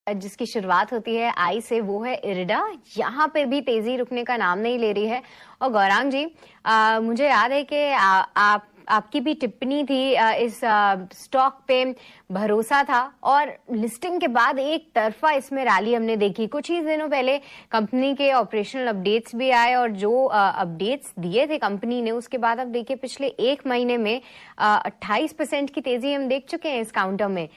जिसकी शुरुआत होती है आई से, वो है इरिडा। यहाँ पर भी तेजी रुकने का नाम नहीं ले रही है। और गौरांग जी, मुझे याद है कि आपकी भी टिप्पणी थी इस स्टॉक पे, भरोसा था। और लिस्टिंग के बाद एक तरफा इसमें रैली हमने देखी। कुछ ही दिनों पहले कंपनी के ऑपरेशनल अपडेट्स भी आए और जो अपडेट्स दिए थे कंपनी ने, उसके बाद अब देखिए पिछले एक महीने में 28% की तेजी हम देख चुके हैं इस काउंटर में।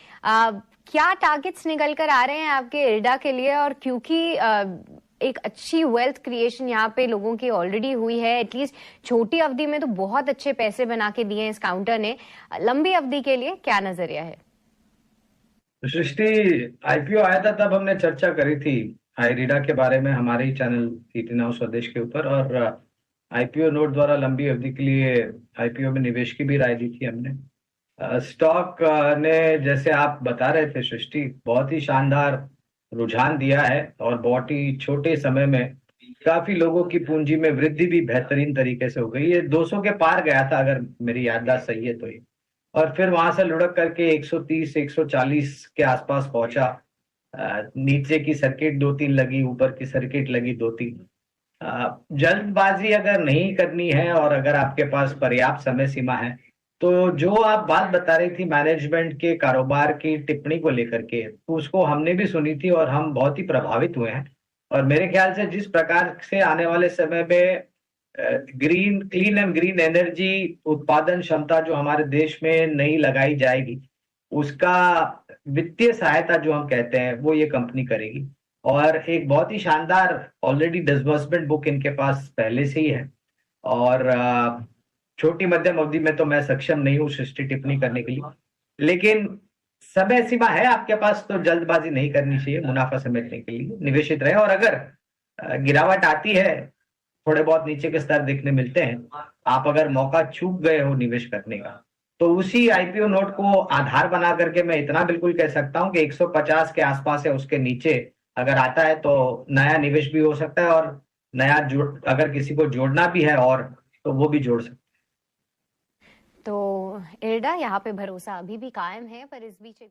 क्या टारगेट्स निकल कर आ रहे हैं आपके इरिडा के लिए? और क्योंकि एक अच्छी वेल्थ क्रिएशन यहाँ पे लोगों की ऑलरेडी हुई है, एटलीस्ट छोटी अवधि में तो बहुत अच्छे पैसे बना के दिए हैं इस काउंटर ने, लंबी अवधि के लिए क्या नजरिया है? सृष्टि, आईपीओ आया था तब हमने चर्चा करी थी आईरिडा के बारे में हमारे ही चैनल ईटी नाउ स्वदेश के ऊपर। और आईपीओ नोट द्वारा लंबी अवधि के लिए आईपीओ में निवेश की भी राय दी थी हमने। स्टॉक ने, जैसे आप बता रहे थे सृष्टि, बहुत ही शानदार रुझान दिया है और बहुत ही छोटे समय में काफी लोगों की पूंजी में वृद्धि भी बेहतरीन तरीके से हो गई। ये 200 के पार गया था, अगर मेरी याददाश्त सही है तो ये, और फिर वहां से लुढ़क करके 130 140 के आसपास पहुंचा। नीचे की सर्किट दो तीन लगी, ऊपर की सर्किट लगी दो तीन। जल्दबाजी अगर नहीं करनी है और अगर आपके पास पर्याप्त समय सीमा है, तो जो आप बात बता रही थी मैनेजमेंट के कारोबार की टिप्पणी को लेकर के, तो उसको हमने भी सुनी थी और हम बहुत ही प्रभावित हुए हैं। और मेरे ख्याल से जिस प्रकार से आने वाले समय में क्लीन एंड ग्रीन एनर्जी उत्पादन क्षमता जो हमारे देश में नई लगाई जाएगी, उसका वित्तीय सहायता जो हम कहते हैं वो ये कंपनी करेगी। और एक बहुत ही शानदार ऑलरेडी डिसबर्समेंट बुक इनके पास पहले से ही है। और छोटी मध्यम अवधि में तो मैं सक्षम नहीं हूँ सृष्टि टिप्पणी करने के लिए, लेकिन समय सीमा है आपके पास, तो जल्दबाजी नहीं करनी चाहिए। मुनाफा समेटने के लिए निवेशित रहे, और अगर गिरावट आती है, थोड़े बहुत नीचे के स्तर देखने मिलते हैं, आप अगर मौका चूक गए हो निवेश करने का, तो उसी आईपीओ नोट को आधार बना करके मैं इतना बिल्कुल कह सकता हूं कि 150 के आसपास है, उसके नीचे अगर आता है तो नया निवेश भी हो सकता है। और नया जोड़, अगर किसी को जोड़ना भी है और, तो वो भी जोड़ सकता है। तो इरिडा यहाँ पे भरोसा अभी भी कायम है, पर इस बीच